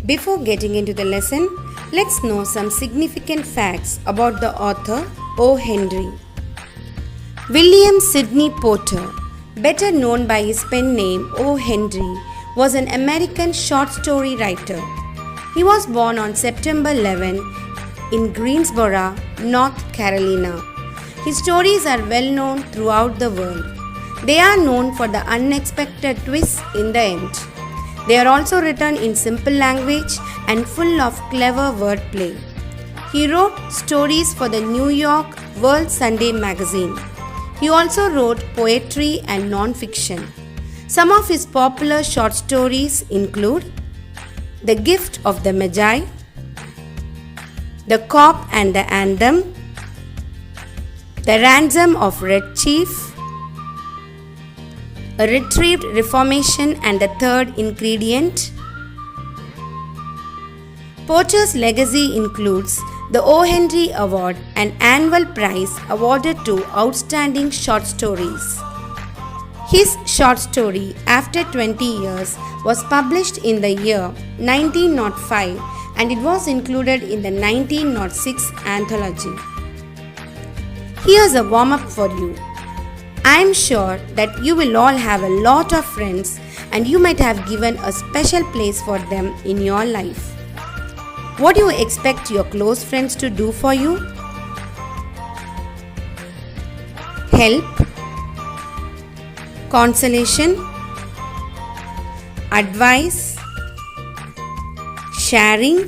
Before getting into the lesson, let's know some significant facts about the author O. Henry. William Sidney Porter, better known by his pen name O. Henry, was an American short story writer. He was born on September 11 in Greensboro, North Carolina. His stories are well known throughout the world. They are known for the unexpected twists in the end. They are also written in simple language and full of clever wordplay. He wrote stories for the New York World Sunday magazine. He also wrote poetry and non-fiction. Some of his popular short stories include The Gift of the Magi, The Cob and the Anthem, The Ransom of Red Chief, A Retrieved Reformation and the Third Ingredient. Porter's legacy includes the O. Henry Award, an annual prize awarded to outstanding short stories. His short story, After 20 Years, was published in the year 1905 and it was included in the 1906 anthology. Here's a warm-up for you. I am sure that you will all have a lot of friends and you might have given a special place for them in your life. What do you expect your close friends to do for you? Help, consolation, advice, sharing,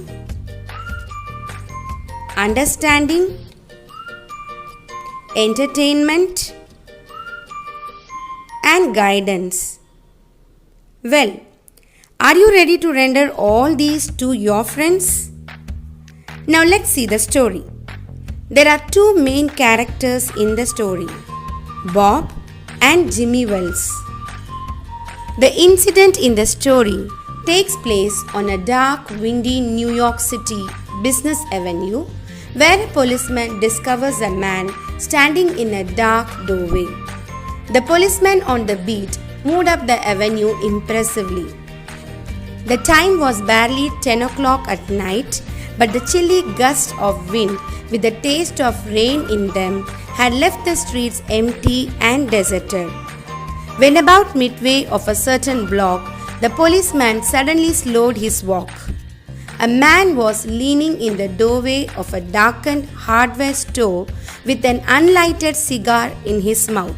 understanding, entertainment, and guidance. Well, are you ready to render all these to your friends? Now let's see the story. There are two main characters in the story, Bob and Jimmy Wells. The incident in the story takes place on a dark, windy New York City business avenue where a policeman discovers a man standing in a dark doorway. The policeman on the beat moved up the avenue impressively. The time was barely 10 o'clock at night, but the chilly gusts of wind with the taste of rain in them had left the streets empty and deserted. When about midway of a certain block, the policeman suddenly slowed his walk. A man was leaning in the doorway of a darkened hardware store with an unlighted cigar in his mouth.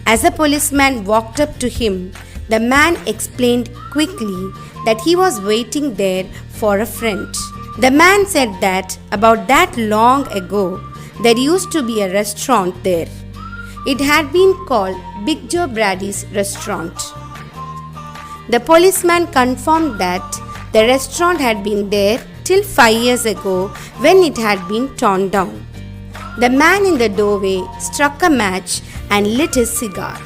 As the policeman walked up to him, the man explained quickly that he was waiting there for a friend. The man said that about that long ago, there used to be a restaurant there. It had been called Big Joe Brady's restaurant. The policeman confirmed that the restaurant had been there till 5 years ago when it had been torn down. The man in the doorway struck a match and lit his cigar.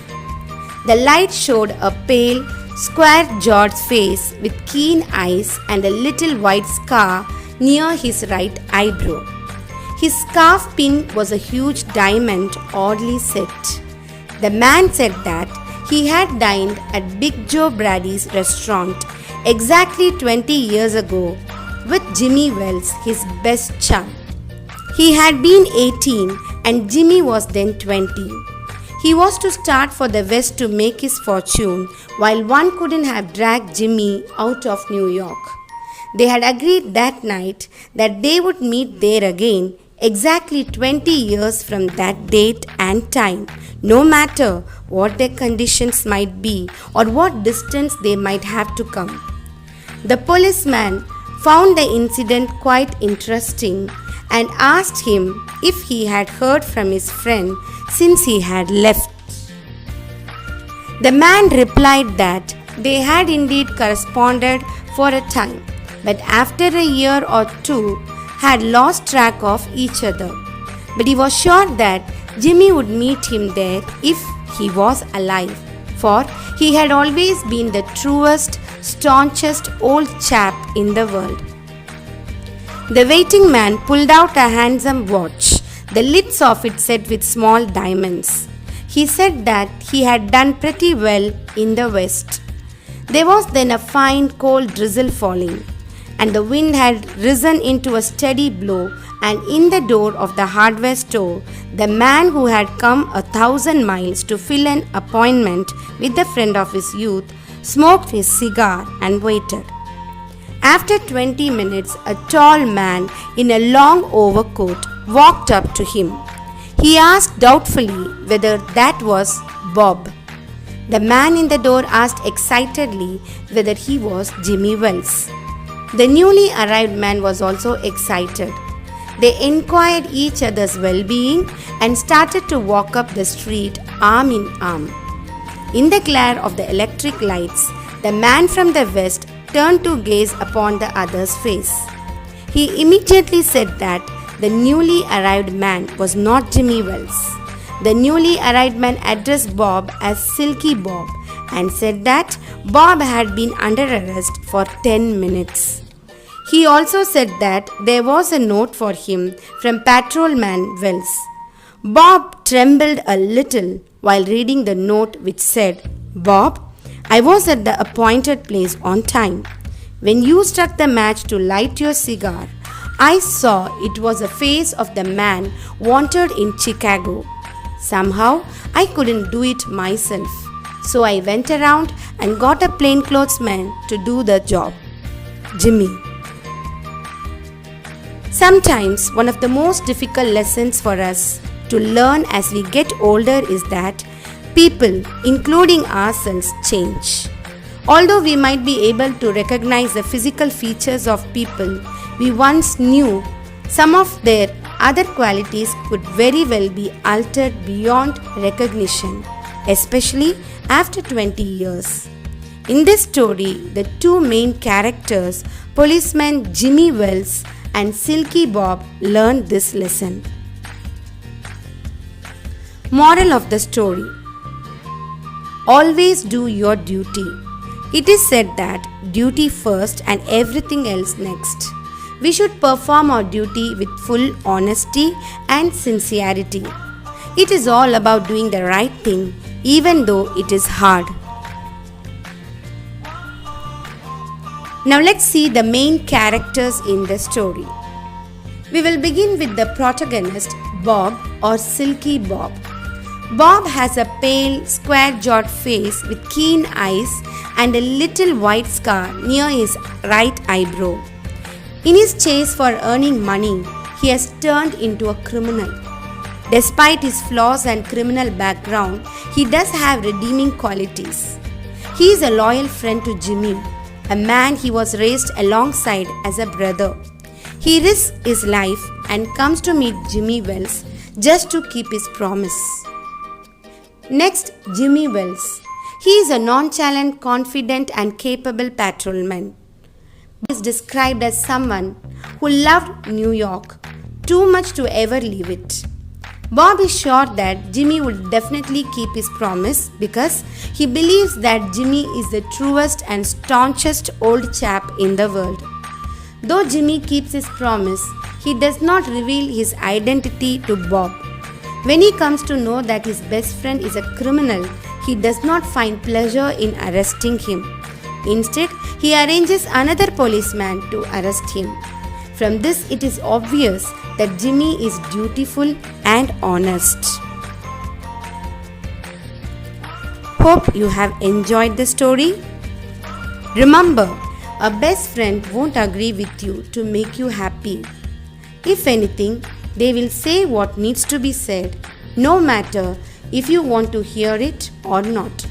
The light showed a pale, square-jawed face with keen eyes and a little white scar near his right eyebrow. His scarf pin was a huge diamond oddly set. The man said that he had dined at Big Joe Brady's restaurant exactly 20 years ago with Jimmy Wells, his best chum. He had been 18 and Jimmy was then 20. He was to start for the West to make his fortune, while one couldn't have dragged Jimmy out of New York. They had agreed that night that they would meet there again exactly 20 years from that date and time, no matter what their conditions might be or what distance they might have to come. The policeman found the incident quite interesting and asked him if he had heard from his friend since he had left. The man replied that they had indeed corresponded for a time, but after a year or two had lost track of each other. But he was sure that Jimmy would meet him there if he was alive, for he had always been the truest, staunchest old chap in the world. The waiting man pulled out a handsome watch, the lids of it set with small diamonds. He said that he had done pretty well in the West. There was then a fine cold drizzle falling. and the wind had risen into a steady blow, and in the door of the hardware store, the man who had come 1,000 miles to fill an appointment with the friend of his youth smoked his cigar and waited. After 20 minutes, a tall man in a long overcoat walked up to him. He asked doubtfully whether that was Bob. The man in the door asked excitedly whether he was Jimmy Wells. The newly arrived man was also excited. They inquired each other's well-being and started to walk up the street arm in arm. In the glare of the electric lights, the man from the west turned to gaze upon the other's face. He immediately said that the newly arrived man was not Jimmy Wells. The newly arrived man addressed Bob as Silky Bob and said that Bob had been under arrest for 10 minutes. He also said that there was a note for him from Patrolman Wells. Bob trembled a little while reading the note, which said, "Bob, I was at the appointed place on time. When you struck the match to light your cigar, I saw it was the face of the man wanted in Chicago. Somehow, I couldn't do it myself, so I went around and got a plainclothesman to do the job. Jimmy." Sometimes one of the most difficult lessons for us to learn as we get older is that people, including ourselves, change. Although we might be able to recognize the physical features of people we once knew, some of their other qualities could very well be altered beyond recognition, especially after 20 years. In this story, the two main characters, policeman Jimmy Wells and Silky Bob, learned this lesson. Moral of the story: always do your duty. It is said that duty first and everything else next. We should perform our duty with full honesty and sincerity. It is all about doing the right thing, even though it is hard. Now let's see the main characters in the story. We will begin with the protagonist, Bob or Silky Bob. Bob has a pale, square-jawed face with keen eyes and a little white scar near his right eyebrow. In his chase for earning money, he has turned into a criminal. Despite his flaws and criminal background, he does have redeeming qualities. He is a loyal friend to Jimmy, a man he was raised alongside as a brother. He risks his life and comes to meet Jimmy Wells just to keep his promise. Next, Jimmy Wells. He is a nonchalant, confident and capable patrolman. He is described as someone who loved New York too much to ever leave it. Bob is sure that Jimmy will definitely keep his promise because he believes that Jimmy is the truest and staunchest old chap in the world. Though Jimmy keeps his promise, he does not reveal his identity to Bob. When he comes to know that his best friend is a criminal, he does not find pleasure in arresting him. Instead, he arranges another policeman to arrest him. From this, it is obvious that Jimmy is dutiful and honest. Hope you have enjoyed the story. Remember, a best friend won't agree with you to make you happy. If anything, they will say what needs to be said, no matter if you want to hear it or not.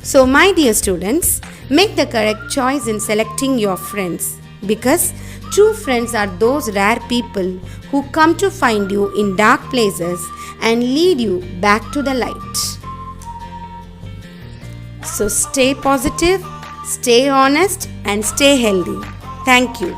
So, my dear students, make the correct choice in selecting your friends, because true friends are those rare people who come to find you in dark places and lead you back to the light. So, stay positive, stay honest, and stay healthy. Thank you.